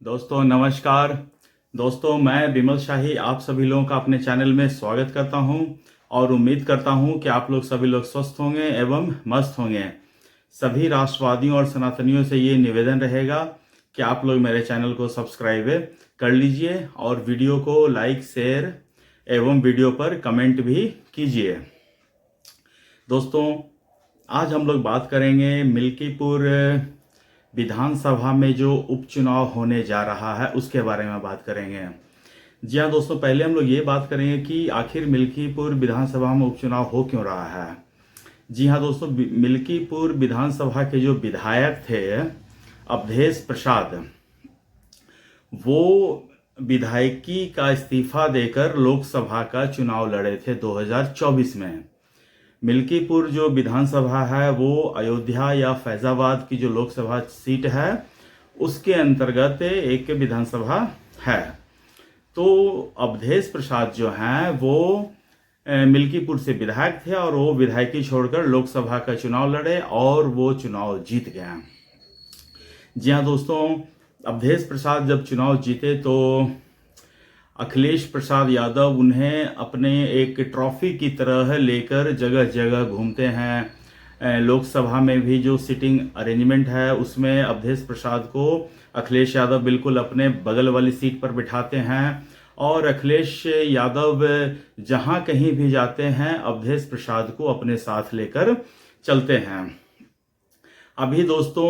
दोस्तों नमस्कार। दोस्तों मैं विमल शाही आप सभी लोगों का अपने चैनल में स्वागत करता हूं और उम्मीद करता हूं कि आप लोग सभी लोग स्वस्थ होंगे एवं मस्त होंगे। सभी राष्ट्रवादियों और सनातनियों से ये निवेदन रहेगा कि आप लोग मेरे चैनल को सब्सक्राइब कर लीजिए और वीडियो को लाइक शेयर एवं वीडियो पर कमेंट भी कीजिए। दोस्तों आज हम लोग बात करेंगे मिल्कीपुर विधानसभा में जो उपचुनाव होने जा रहा है उसके बारे में बात करेंगे। जी हाँ दोस्तों, पहले हम लोग ये बात करेंगे कि आखिर मिल्कीपुर विधानसभा में उपचुनाव हो क्यों रहा है। जी हाँ दोस्तों, मिल्कीपुर विधानसभा के जो विधायक थे अवधेश प्रसाद, वो विधायकी का इस्तीफा देकर लोकसभा का चुनाव लड़े थे 2024 में। मिल्कीपुर जो विधानसभा है वो अयोध्या या फैजाबाद की जो लोकसभा सीट है उसके अंतर्गत एक विधानसभा है। तो अवधेश प्रसाद जो हैं वो मिल्कीपुर से विधायक थे और वो विधायकी छोड़कर लोकसभा का चुनाव लड़े और वो चुनाव जीत गए। जी हाँ दोस्तों, अवधेश प्रसाद जब चुनाव जीते तो अखिलेश प्रसाद यादव उन्हें अपने एक ट्रॉफी की तरह लेकर जगह जगह घूमते हैं। लोकसभा में भी जो सिटिंग अरेंजमेंट है उसमें अवधेश प्रसाद को अखिलेश यादव बिल्कुल अपने बगल वाली सीट पर बिठाते हैं और अखिलेश यादव जहां कहीं भी जाते हैं अवधेश प्रसाद को अपने साथ लेकर चलते हैं। अभी दोस्तों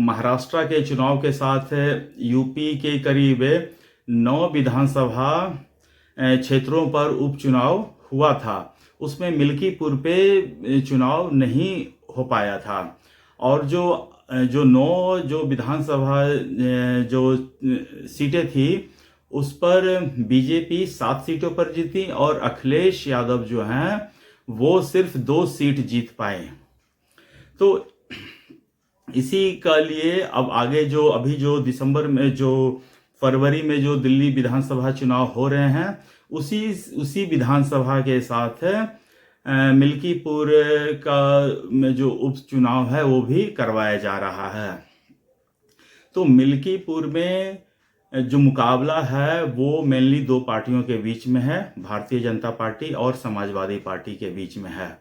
महाराष्ट्र के चुनाव के साथ यूपी के करीब 9 विधानसभा क्षेत्रों पर उपचुनाव हुआ था। उसमें मिल्कीपुर पे चुनाव नहीं हो पाया था और जो 9 जो विधानसभा जो सीटें थी उस पर बीजेपी 7 सीटों पर जीती और अखिलेश यादव जो हैं वो सिर्फ 2 सीट जीत पाए। तो इसी का लिए अब आगे जो अभी जो दिसंबर में जो फरवरी में जो दिल्ली विधानसभा चुनाव हो रहे हैं उसी विधानसभा के साथ मिल्कीपुर का में जो उपचुनाव है वो भी करवाया जा रहा है। तो मिल्कीपुर में जो मुकाबला है वो मेनली 2 पार्टियों के बीच में है, भारतीय जनता पार्टी और समाजवादी पार्टी के बीच में है।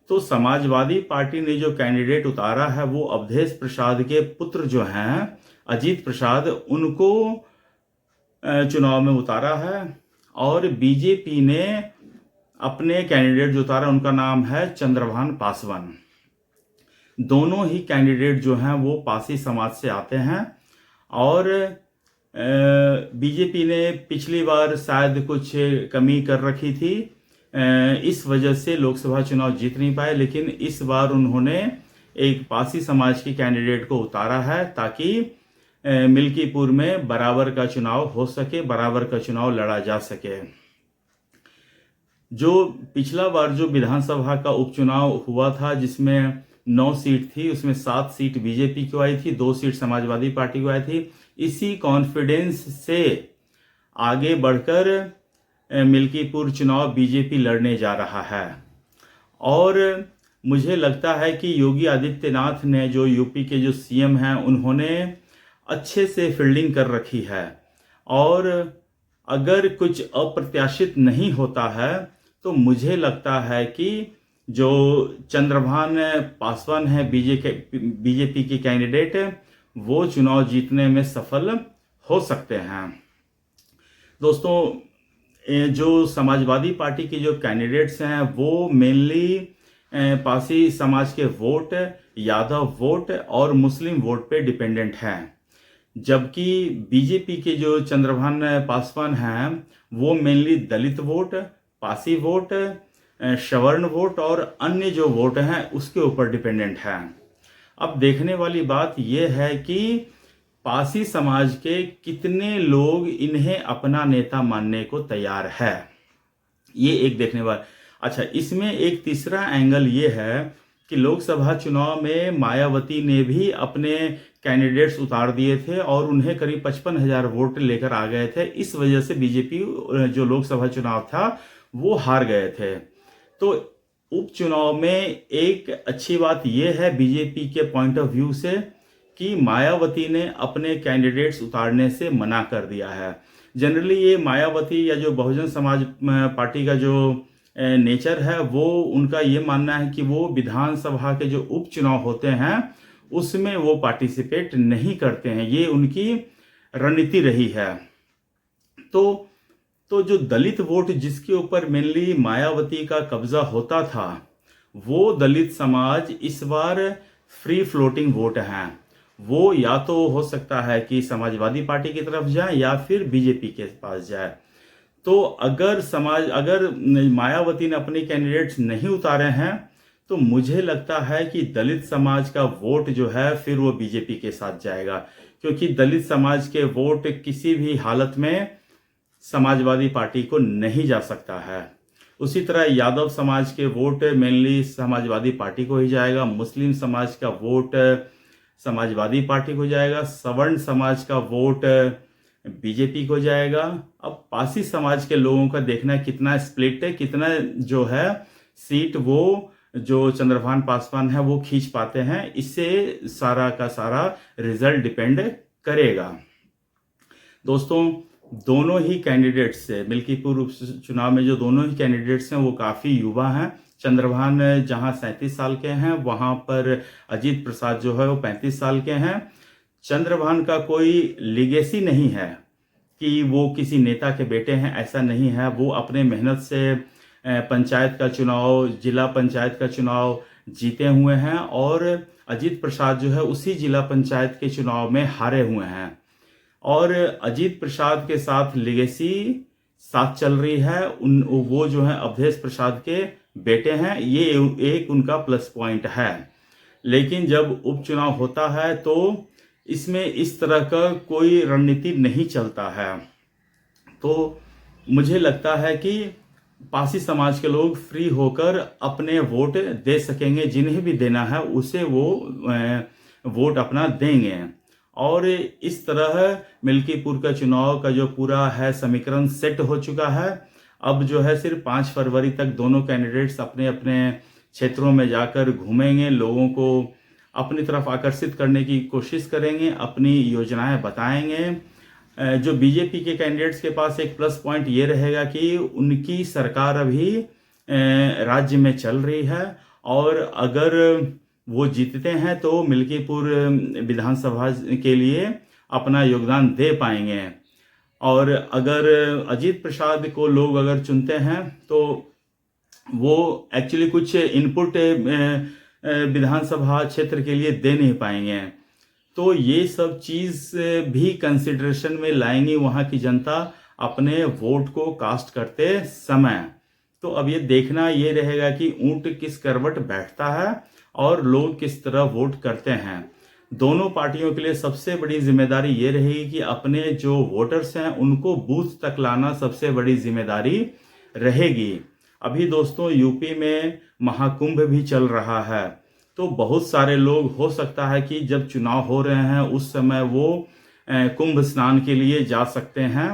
तो समाजवादी पार्टी ने जो कैंडिडेट उतारा है वो अवधेश प्रसाद के पुत्र जो हैं अजीत प्रसाद, उनको चुनाव में उतारा है और बीजेपी ने अपने कैंडिडेट जो उतारा उनका नाम है चंद्रभान पासवान। दोनों ही कैंडिडेट जो हैं वो पासी समाज से आते हैं और बीजेपी ने पिछली बार शायद कुछ कमी कर रखी थी, इस वजह से लोकसभा चुनाव जीत नहीं पाए, लेकिन इस बार उन्होंने एक पासी समाज के कैंडिडेट को उतारा है ताकि मिल्कीपुर में बराबर का चुनाव हो सके, बराबर का चुनाव लड़ा जा सके। जो पिछला बार जो विधानसभा का उपचुनाव हुआ था जिसमें 9 सीट थी उसमें 7 सीट बीजेपी को आई थी, 2 सीट समाजवादी पार्टी को आई थी। इसी कॉन्फिडेंस से आगे बढ़कर मिल्कीपुर चुनाव बीजेपी लड़ने जा रहा है और मुझे लगता है कि योगी आदित्यनाथ ने जो यूपी के जो सीएम हैं उन्होंने अच्छे से फील्डिंग कर रखी है और अगर कुछ अप्रत्याशित नहीं होता है तो मुझे लगता है कि जो चंद्रभान पासवान है बीजेपी के कैंडिडेट वो चुनाव जीतने में सफल हो सकते हैं। दोस्तों जो समाजवादी पार्टी के जो कैंडिडेट्स हैं वो मेनली पासी समाज के वोट, यादव वोट और मुस्लिम वोट पे डिपेंडेंट हैं, जबकि बीजेपी के जो चंद्रभान पासवान हैं वो मेनली दलित वोट, पासी वोट, सवर्ण वोट और अन्य जो वोट हैं उसके ऊपर डिपेंडेंट हैं। अब देखने वाली बात यह है कि पासी समाज के कितने लोग इन्हें अपना नेता मानने को तैयार है, ये एक देखने वाला। अच्छा, इसमें एक तीसरा एंगल ये है कि लोकसभा चुनाव में मायावती ने भी अपने कैंडिडेट्स उतार दिए थे और उन्हें करीब 55,000 वोट लेकर आ गए थे। इस वजह से बीजेपी जो लोकसभा चुनाव था वो हार गए थे। तो उपचुनाव में एक अच्छी बात यह है बीजेपी के पॉइंट ऑफ व्यू से कि मायावती ने अपने कैंडिडेट्स उतारने से मना कर दिया है। जनरली ये मायावती या जो बहुजन समाज पार्टी का जो नेचर है, वो उनका ये मानना है कि वो विधानसभा के जो उपचुनाव होते हैं उसमें वो पार्टिसिपेट नहीं करते हैं। ये उनकी रणनीति रही है। तो जो दलित वोट जिसके ऊपर मेनली मायावती का कब्जा होता था, वो दलित समाज इस बार फ्री फ्लोटिंग वोट हैं। वो या तो हो सकता है कि समाजवादी पार्टी की तरफ जाए या फिर बीजेपी के पास जाए। तो अगर मायावती ने अपने कैंडिडेट्स नहीं उतारे हैं तो मुझे लगता है कि दलित समाज का वोट जो है फिर वो बीजेपी के साथ जाएगा, क्योंकि दलित समाज के वोट किसी भी हालत में समाजवादी पार्टी को नहीं जा सकता है। उसी तरह यादव समाज के वोट मेनली समाजवादी पार्टी को ही जाएगा, मुस्लिम समाज का वोट समाजवादी पार्टी को जाएगा, सवर्ण समाज का वोट बीजेपी को जाएगा। अब पासी समाज के लोगों का देखना है कितना स्प्लिट है, कितना जो है सीट वो जो चंद्रभान पासवान है वो खींच पाते हैं। इससे सारा का सारा रिजल्ट डिपेंड करेगा। दोस्तों, दोनों ही कैंडिडेट्स से मिल्कीपुर उपचुनाव में जो दोनों ही कैंडिडेट्स हैं वो काफ़ी युवा हैं। चंद्रभान जहां 37 साल के हैं, वहां पर अजीत प्रसाद जो है वो 35 साल के हैं। चंद्रभान का कोई लीगेसी नहीं है कि वो किसी नेता के बेटे हैं, ऐसा नहीं है। वो अपने मेहनत से पंचायत का चुनाव, जिला पंचायत का चुनाव जीते हुए हैं और अजीत प्रसाद जो है उसी जिला पंचायत के चुनाव में हारे हुए हैं। और अजीत प्रसाद के साथ लीगेसी साथ चल रही है। वो जो है अवधेश प्रसाद के बेटे हैं, ये एक उनका प्लस पॉइंट है। लेकिन जब उपचुनाव होता है तो इसमें इस तरह का कोई रणनीति नहीं चलता है। तो मुझे लगता है कि पासी समाज के लोग फ्री होकर अपने वोट दे सकेंगे, जिन्हें भी देना है उसे वो वोट अपना देंगे। और इस तरह मिल्कीपुर का चुनाव का जो पूरा है समीकरण सेट हो चुका है। अब जो है सिर्फ 5 फरवरी तक दोनों कैंडिडेट्स अपने अपने क्षेत्रों में जाकर घूमेंगे, लोगों को अपनी तरफ आकर्षित करने की कोशिश करेंगे, अपनी योजनाएं बताएंगे। जो बीजेपी के कैंडिडेट्स के पास एक प्लस पॉइंट ये रहेगा कि उनकी सरकार अभी राज्य में चल रही है और अगर वो जीतते हैं तो मिल्कीपुर विधानसभा के लिए अपना योगदान दे पाएंगे। और अगर अजीत प्रसाद को लोग अगर चुनते हैं तो वो एक्चुअली कुछ इनपुट विधानसभा क्षेत्र के लिए दे नहीं पाएंगे। तो ये सब चीज़ भी कंसिडरेशन में लाएंगी वहाँ की जनता अपने वोट को कास्ट करते समय। तो अब ये देखना ये रहेगा कि ऊंट किस करवट बैठता है और लोग किस तरह वोट करते हैं। दोनों पार्टियों के लिए सबसे बड़ी जिम्मेदारी ये रहेगी कि अपने जो वोटर्स हैं उनको बूथ तक लाना सबसे बड़ी जिम्मेदारी रहेगी। अभी दोस्तों यूपी में महाकुंभ भी चल रहा है, तो बहुत सारे लोग हो सकता है कि जब चुनाव हो रहे हैं उस समय वो कुंभ स्नान के लिए जा सकते हैं।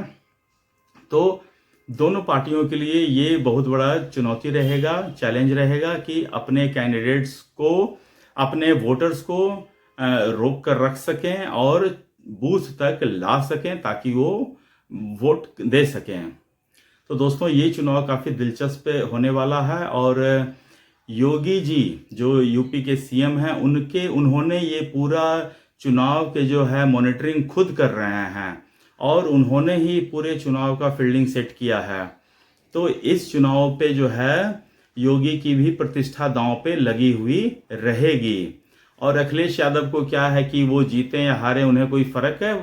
तो दोनों पार्टियों के लिए ये बहुत बड़ा चुनौती रहेगा, चैलेंज रहेगा कि अपने कैंडिडेट्स को, अपने वोटर्स को रोक कर रख सकें और बूथ तक ला सकें ताकि वो वोट दे सकें। तो दोस्तों, ये चुनाव काफ़ी दिलचस्प होने वाला है और योगी जी जो यूपी के सीएम हैं उन्होंने ये पूरा चुनाव के जो है मॉनिटरिंग खुद कर रहे हैं और उन्होंने ही पूरे चुनाव का फील्डिंग सेट किया है। तो इस चुनाव पे जो है योगी की भी प्रतिष्ठा दांव पे लगी हुई रहेगी। और अखिलेश यादव को क्या है कि वो जीते या हारे उन्हें कोई फर्क है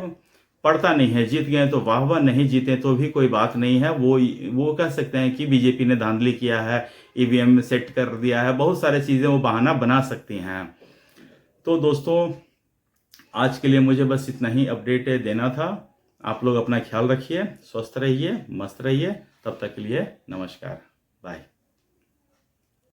पड़ता नहीं है। जीत गए तो वाह वाह, नहीं जीते तो भी कोई बात नहीं है। वो कह सकते हैं कि बीजेपी ने धांधली किया है, ईवीएम सेट कर दिया है, बहुत सारी चीज़ें वो बहाना बना सकती हैं। तो दोस्तों, आज के लिए मुझे बस इतना ही अपडेट देना था। आप लोग अपना ख्याल रखिए, स्वस्थ रहिए, मस्त रहिए। तब तक के लिए नमस्कार, बाय।